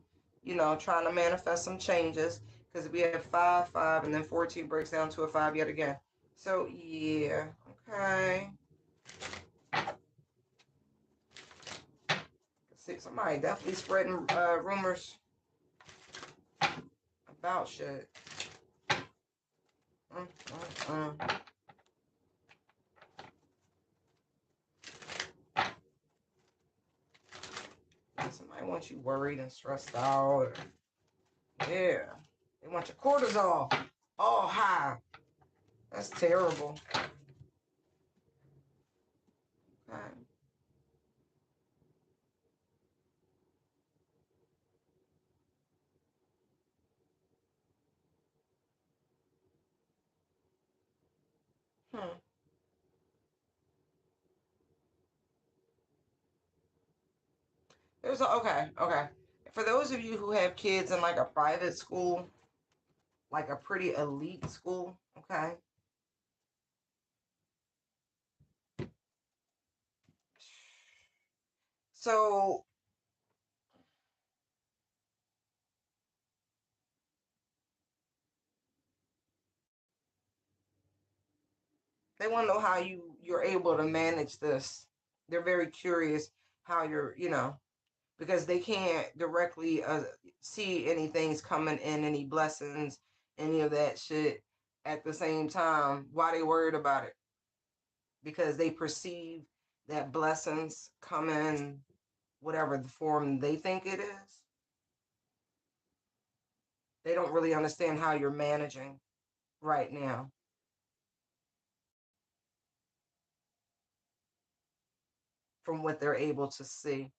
trying to manifest some changes. Because we have 5, 5, and then 14 breaks down to a 5 yet again. So, yeah. Okay. See, somebody definitely spreading rumors about shit. Mm, mm, mm. Somebody wants you worried and stressed out. Or, yeah. They want your cortisol all high. That's terrible. Okay. Hmm. Okay. For those of you who have kids in like a private school, like a pretty elite school, okay? So they want to know how you're able to manage this. They're very curious how you're, because they can't directly see anything's coming in, any blessings, any of that shit at the same time. Why they worried about it? Because they perceive that blessings come in whatever the form they think it is. They don't really understand how you're managing right now from what they're able to see.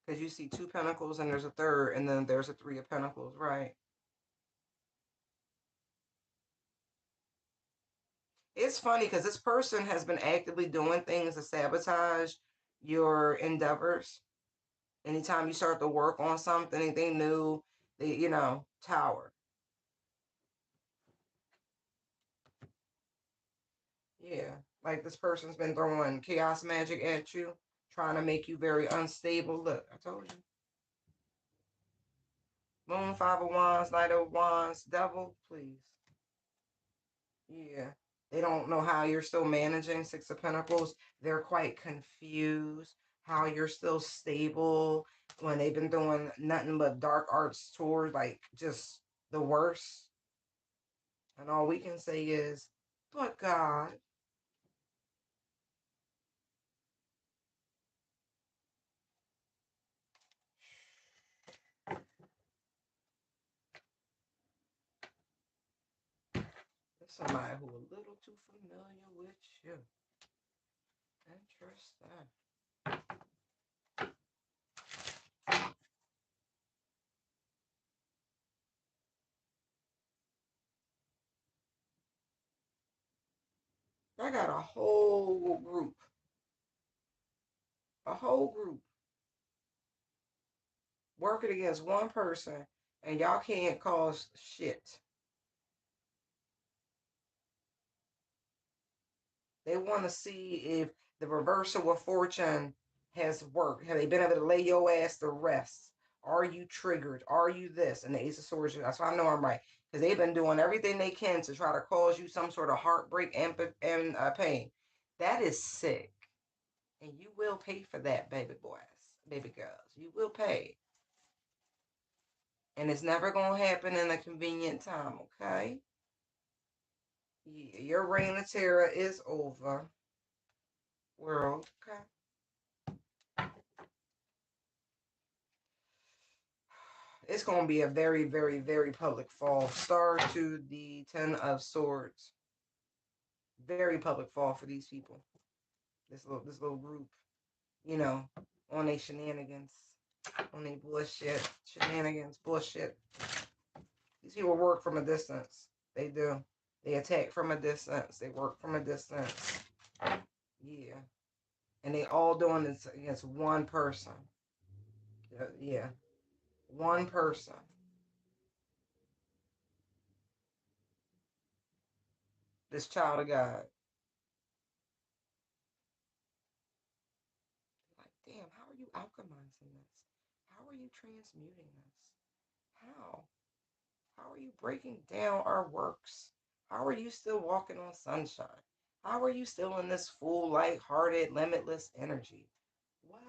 Because you see 2 pentacles and there's a third, and then there's a 3 of pentacles, right? It's funny because this person has been actively doing things to sabotage your endeavors. Anytime you start to work on something, anything new, Tower. Yeah. Like this person's been throwing chaos magic at you, trying to make you very unstable. Look, I told you. Moon, 5 of Wands, Knight of Wands, Devil, please. Yeah. They don't know how you're still managing 6 of Pentacles. They're quite confused how you're still stable when they've been doing nothing but dark arts tours, like just the worst. And all we can say is, but God. There's somebody who a little too familiar with you. Interesting. I got a whole group working against one person, and y'all can't cause shit. They want to see if the reversal of fortune has worked. Have they been able to lay your ass to rest? Are you triggered? Are you this? And the Ace of Swords, that's why I know I'm right. Because they've been doing everything they can to try to cause you some sort of heartbreak and pain. That is sick. And you will pay for that, baby boys, baby girls. You will pay. And it's never going to happen in a convenient time, okay? Yeah, your reign of terror is over, world, okay? It's going to be a very, very, very public fall. Star to the 10 of Swords. Very public fall for these people. This little group, on their shenanigans. On the bullshit, shenanigans, bullshit. These people work from a distance. They do. They attack from a distance. They work from a distance. Yeah. And they all doing this against one person. Yeah. One person. This child of God. Like, damn, how are you alchemizing this? How are you transmuting this? How? How are you breaking down our works? How are you still walking on sunshine? How are you still in this full, light-hearted, limitless energy? What?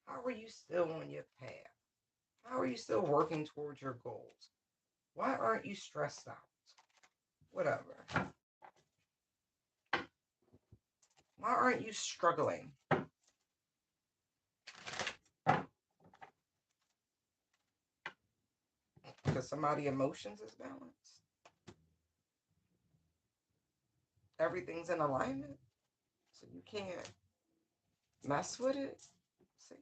How are you still on your path? How are you still working towards your goals? Why aren't you stressed out? Whatever. Why aren't you struggling? Because somebody's emotions is balanced. Everything's in alignment. So you can't mess with it. See?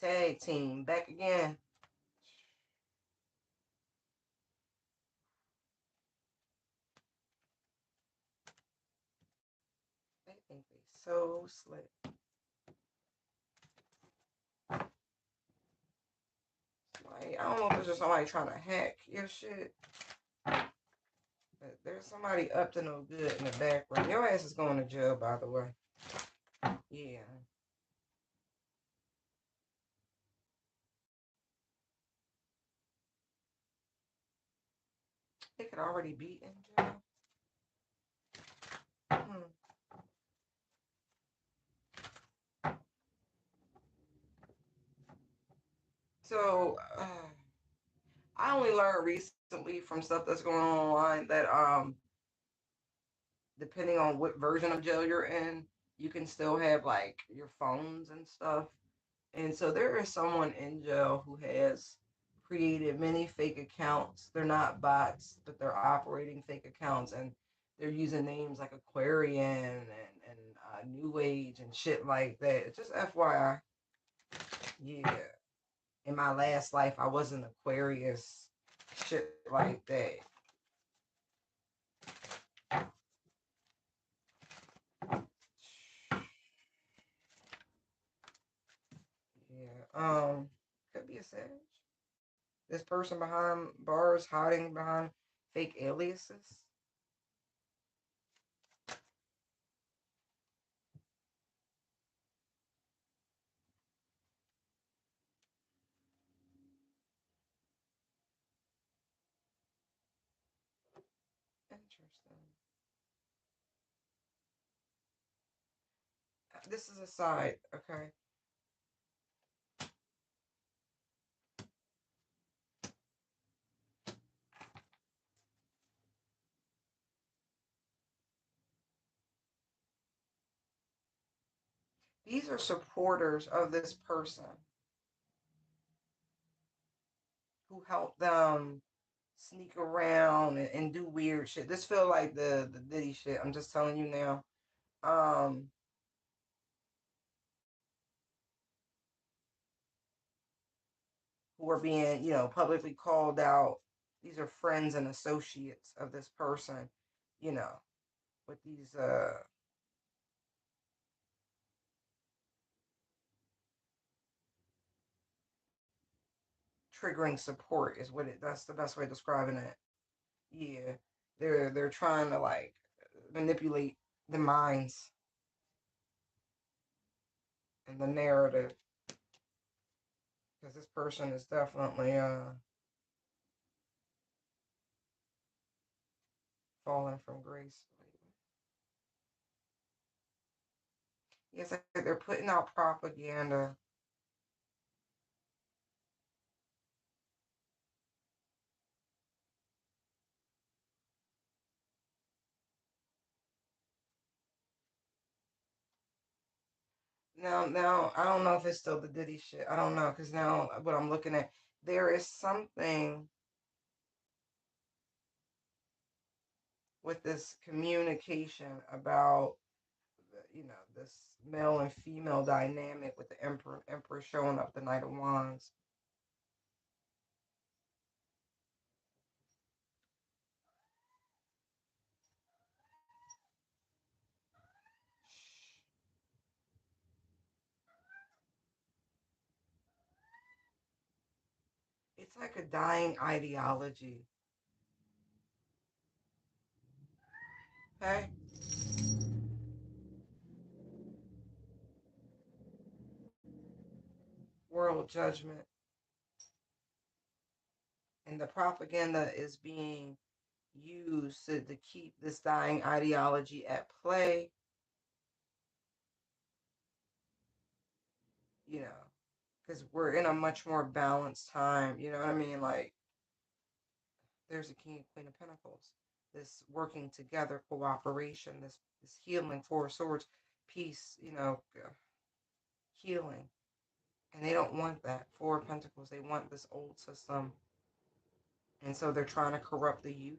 Tag team back again. They think they so slick. Like, I don't know if it's just somebody trying to hack your shit. But there's somebody up to no good in the background. Your ass is going to jail, by the way. Yeah. They could already be in jail. Hmm. So, I only learned recently from stuff that's going on online that depending on what version of jail you're in, you can still have like your phones and stuff. And so there is someone in jail who has created many fake accounts. They're not bots, but they're operating fake accounts, and they're using names like Aquarian and New Age and shit like that. It's just FYI. Yeah. In my last life, I was an Aquarius, shit like that. Yeah. Could be a Sag. This person behind bars hiding behind fake aliases. Interesting. This is a side, okay? These are supporters of this person who help them sneak around and do weird shit. This feel like the Diddy shit. I'm just telling you now. Um, who are being, publicly called out. These are friends and associates of this person, you know, with these triggering support is what it that's the best way of describing it. Yeah. They're trying to like manipulate the minds and the narrative because this person is definitely falling from grace lately. Yes, like they're putting out propaganda. Now, I don't know if it's still the Diddy shit. I don't know because now what I'm looking at, there is something with this communication about, this male and female dynamic with the emperor showing up the Knight of Wands. It's like a dying ideology. Okay? World judgment. And the propaganda is being used to keep this dying ideology at play, you know, because we're in a much more balanced time. You know what I mean? Like, there's a King and Queen of Pentacles. This working together, cooperation, this healing, Four of Swords, peace, healing. And they don't want that. Four of Pentacles, they want this old system. And so they're trying to corrupt the youth.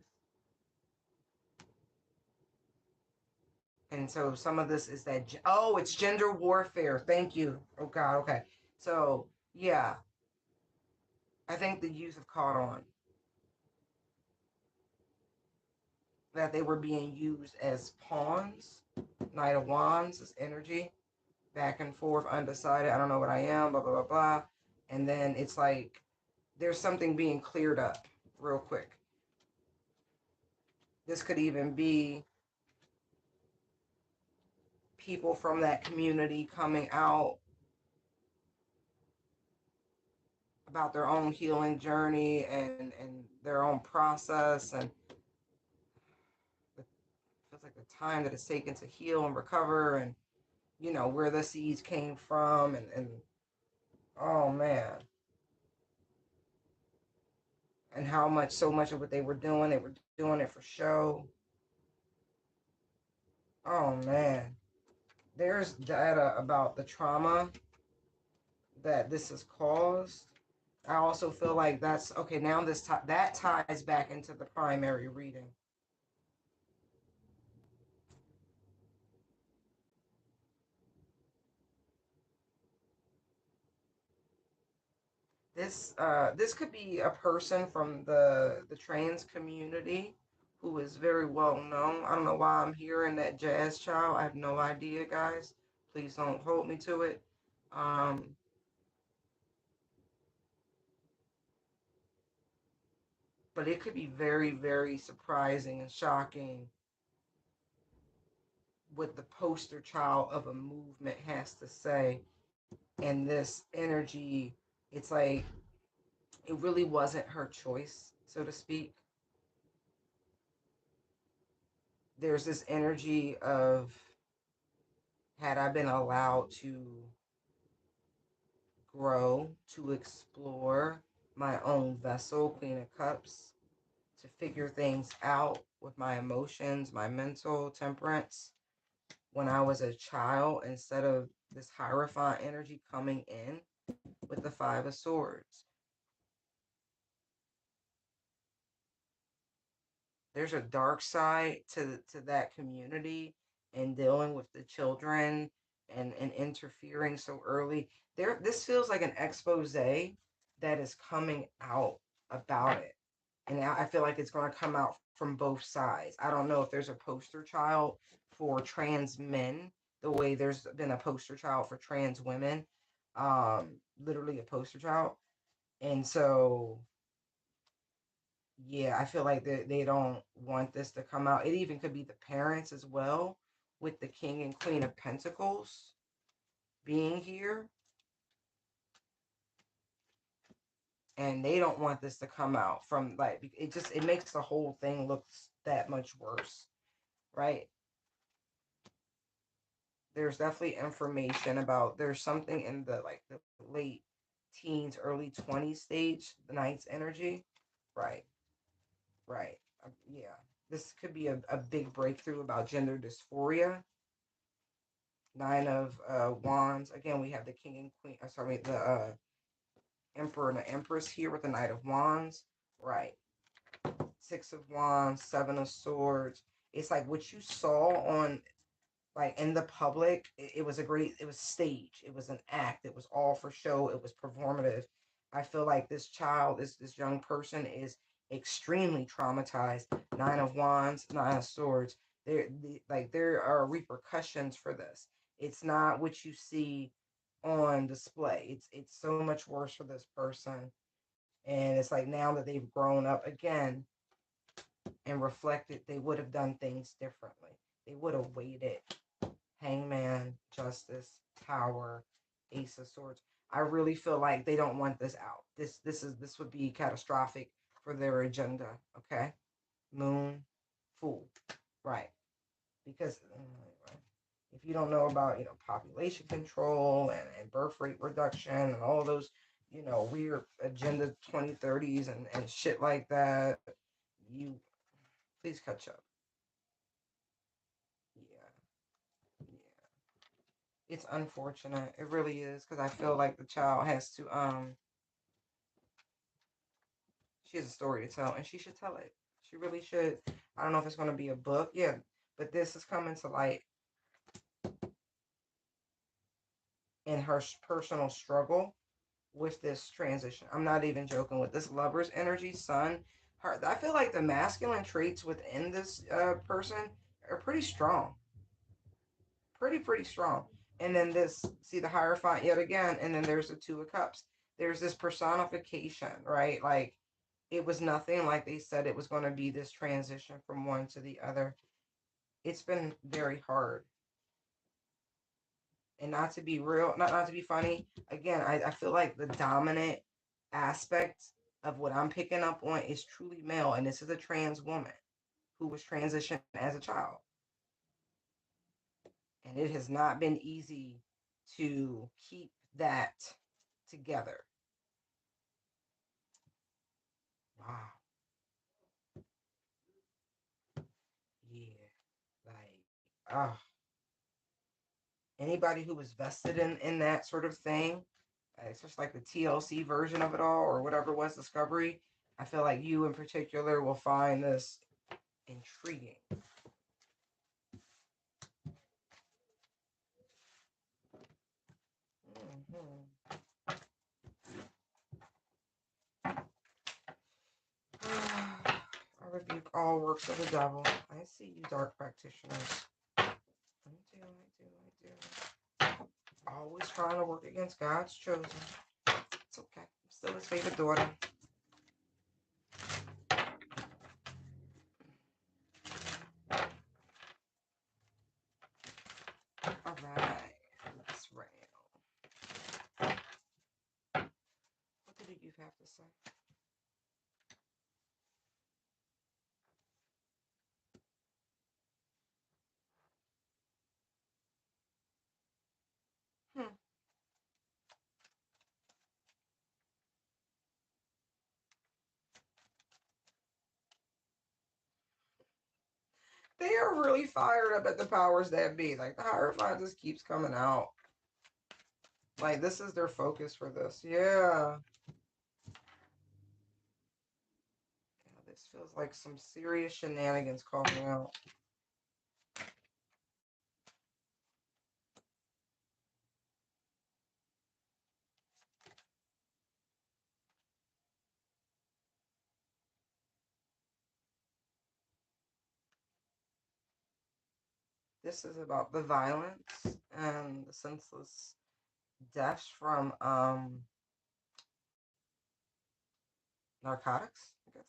And so some of this is that, oh, it's gender warfare. Thank you. Oh, God. Okay. So, yeah, I think the youth have caught on that they were being used as pawns. Knight of Wands is energy, back and forth, undecided. I don't know what I am, blah, blah, blah, blah. And then it's like there's something being cleared up real quick. This could even be people from that community coming out about their own healing journey and their own process, and it feels like the time that it's taken to heal and recover, and where the seeds came from, and oh man, and how much, so much of what they were doing it for show. Oh man, there's data about the trauma that this has caused. I also feel like that's okay. Now that ties back into the primary reading. This could be a person from the trans community who is very well known. I don't know why I'm hearing that jazz child. I have no idea, guys. Please don't hold me to it. Um, but it could be very, very surprising and shocking what the poster child of a movement has to say. And this energy, it's like it really wasn't her choice, so to speak. There's this energy of, had I been allowed to grow, to explore my own vessel, Queen of Cups, to figure things out with my emotions, my mental temperance, when I was a child, instead of this Hierophant energy coming in with the Five of Swords. There's a dark side to that community and dealing with the children and interfering so early. This feels like an expose that is coming out about it. And I feel like it's going to come out from both sides. I don't know if there's a poster child for trans men the way there's been a poster child for trans women. Literally a poster child. And so yeah, I feel like they don't want this to come out. It even could be the parents as well, with the King and Queen of Pentacles being here. And they don't want this to come out from, like, it makes the whole thing look that much worse, right? There's definitely information about, there's something in the, like, the late teens, early 20s stage, the Knight's energy. Right, right. Yeah. This could be a big breakthrough about gender dysphoria. Nine of Wands. Again, we have the King and Queen. Sorry, the Emperor and the Empress here with the Knight of Wands. Right. Six of Wands, Seven of Swords. It's like what you saw on like in the public, it was a great, it was staged, it was an act, it was all for show, it was performative. I feel like this child, this young person is extremely traumatized. Nine of Wands, Nine of Swords. Like there are repercussions for this. It's not what you see on display. It's so much worse for this person. And it's like now that they've grown up again and reflected, they would have done things differently. They would have waited. Hangman, Justice, Tower, Ace of Swords. I really feel like they don't want this out. This would be catastrophic for their agenda. Okay, Moon, Fool, right? Because if you don't know about population control and birth rate reduction and all those weird agenda 2030s and shit like that, you please catch up. Yeah, yeah. It's unfortunate. It really is because I feel like the child has to she has a story to tell and she should tell it. She really should. I don't know if it's going to be a book. Yeah, but this is coming to light in her personal struggle with this transition. I'm not even joking with this lover's energy, sun. Her, I feel like the masculine traits within this person are pretty strong, pretty strong. And then this, see the Hierophant yet again, and then there's the Two of Cups. There's this personification, right? Like it was nothing like they said it was going to be this transition from one to the other. It's been very hard. And not to be real, not to be funny, again, I feel like the dominant aspect of what I'm picking up on is truly male. And this is a trans woman who was transitioned as a child. And it has not been easy to keep that together. Wow. Yeah. Like, anybody who was vested in that sort of thing, it's just like the TLC version of it all, or whatever was Discovery. I feel like you in particular will find this intriguing. Mm-hmm. I rebuke all works of the devil. I see you, dark practitioners. I do. Always trying to work against God's chosen. It's okay. I'm still his favorite daughter. All right. Let's round. What did you have to say? Hmm. They are really fired up at the powers that be. Like the Hierophant just keeps coming out. Like this is their focus for this. Yeah. Yeah, this feels like some serious shenanigans coming out. This is about the violence and the senseless deaths from narcotics, I guess,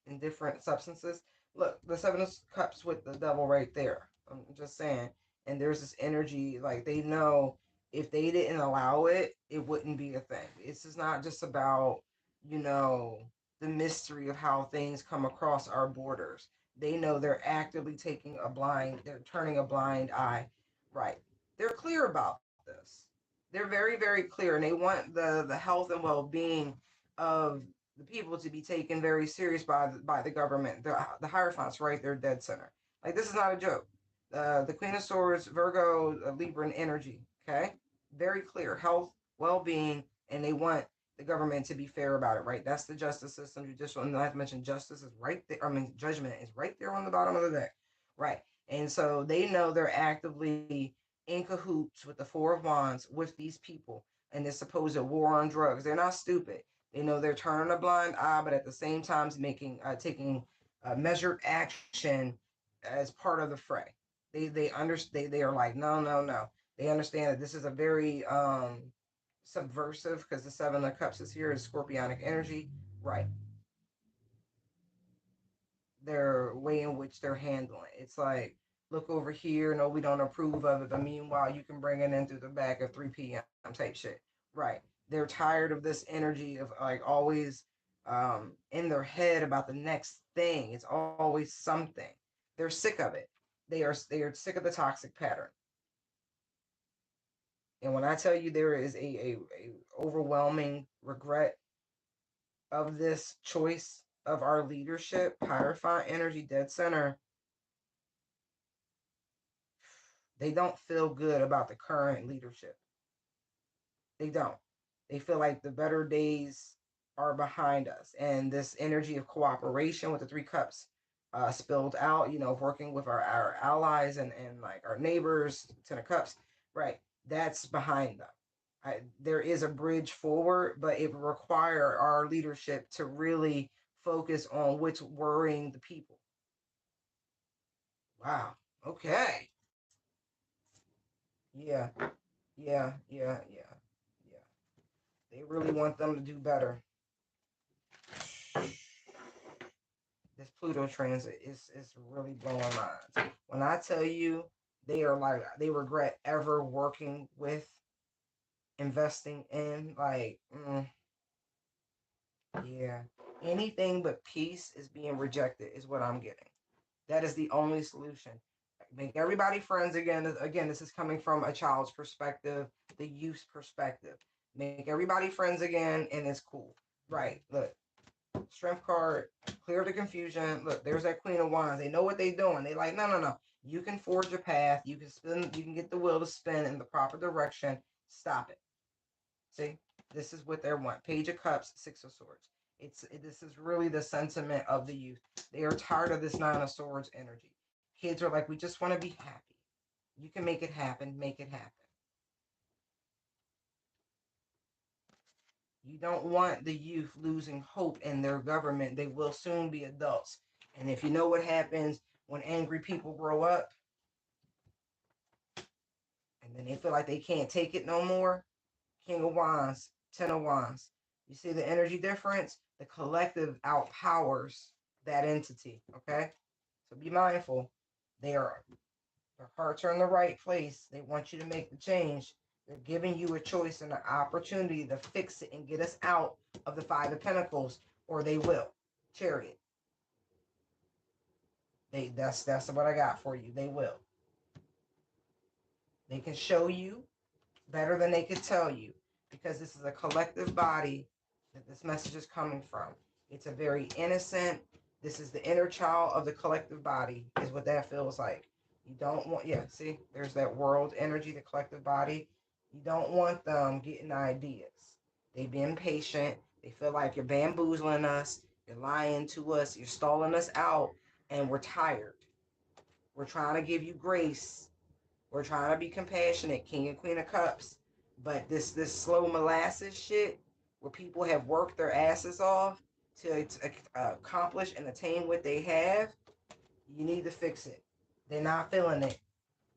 and different substances. Look, the Seven of Cups with the devil right there. I'm just saying. And there's this energy, like they know if they didn't allow it, it wouldn't be a thing. This is not just about, you know, the mystery of how things come across our borders. They know they're actively they're turning a blind eye. Right. They're clear about this. They're very clear, and they want the health and well being of the people to be taken very serious by the government. The Hierophants, right? They're dead center. Like this is not a joke. The Queen of Swords, Virgo, Libra, and energy. Okay, very clear health, well being, and they want the government to be fair about it, right? That's the justice system, judicial, and not to mention justice is right there. I mean, judgment is right there on the bottom of the deck, right? And so they know they're actively in cahoots with the Four of Wands with these people and this supposed war on drugs. They're not stupid. They know they're turning a blind eye, but at the same time making taking measured action as part of the fray. They are like, no, no, no. They understand that this is a very subversive, because the Seven of Cups is here, is scorpionic energy, right? Their way in which they're handling it. It's like, look over here, no, we don't approve of it, but meanwhile you can bring it in through the back at 3 p.m. type shit, right? They're tired of this energy of like always in their head about the next thing. It's always something. They're sick of it. They are sick of the toxic pattern. And when I tell you there is a overwhelming regret of this choice of our leadership, Hierophant energy, dead center, they don't feel good about the current leadership. They don't. They feel like the better days are behind us. And this energy of cooperation with the Three Cups spilled out, working with our allies and like our neighbors, Ten of Cups, right? That's behind them. There is a bridge forward, but it will require our leadership to really focus on what's worrying the people. Wow. Okay. Yeah. Yeah. Yeah. Yeah. Yeah. They really want them to do better. This Pluto transit is really blowing minds. When I tell you they are like, they regret ever working with, investing in, like, yeah, anything but peace is being rejected is what I'm getting. That is the only solution. Make everybody friends again. Again, this is coming from a child's perspective, the youth's perspective. Make everybody friends again, and it's cool. Right. Look, strength card, clear the confusion. Look, there's that Queen of Wands. They know what they're doing. They like, no, no, no. You can forge a path. You can spin. You can get the wheel to spin in the proper direction. Stop it. See, this is what they want. Page of Cups, Six of Swords. This is really the sentiment of the youth. They are tired of this Nine of Swords energy. Kids are like, we just want to be happy. You can make it happen. Make it happen. You don't want the youth losing hope in their government. They will soon be adults. And if you know what happens when angry people grow up and then they feel like they can't take it no more, King of Wands, Ten of Wands. You see the energy difference? The collective outpowers that entity, okay? So be mindful. Their hearts are in the right place. They want you to make the change. They're giving you a choice and an opportunity to fix it and get us out of the Five of Pentacles, or they will. Chariot. That's what I got for you. They will. They can show you better than they could tell you, because this is a collective body that this message is coming from. It's a very innocent, this is the inner child of the collective body, is what that feels like. You don't want, yeah, see, there's that world energy, the collective body. You don't want them getting ideas. They be impatient. They feel like you're bamboozling us, you're lying to us, you're stalling us out, and we're tired. We're trying to give you grace. We're trying to be compassionate, King and Queen of Cups. But this slow molasses shit, where people have worked their asses off to accomplish and attain what they have, you need to fix it. They're not feeling it.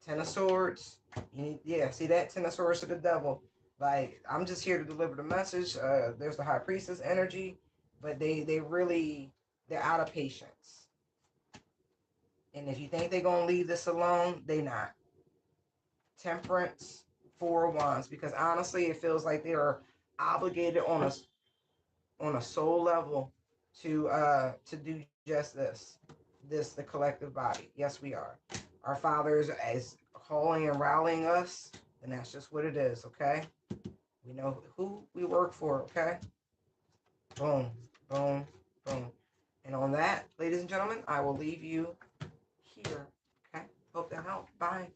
Ten of Swords. You need, yeah, see that? Ten of Swords to the devil. Like, I'm just here to deliver the message. There's the High Priestess energy, but they really, they're out of patience. And if you think they're gonna leave this alone, they not. Temperance, Four of Wands, because honestly, it feels like they are obligated on a soul level to do just this the collective body. Yes, we are. Our fathers is calling and rallying us, and that's just what it is. Okay, we know who we work for. Okay, boom, boom, boom. And on that, ladies and gentlemen, I will leave you here. Okay, hope that helped. Bye.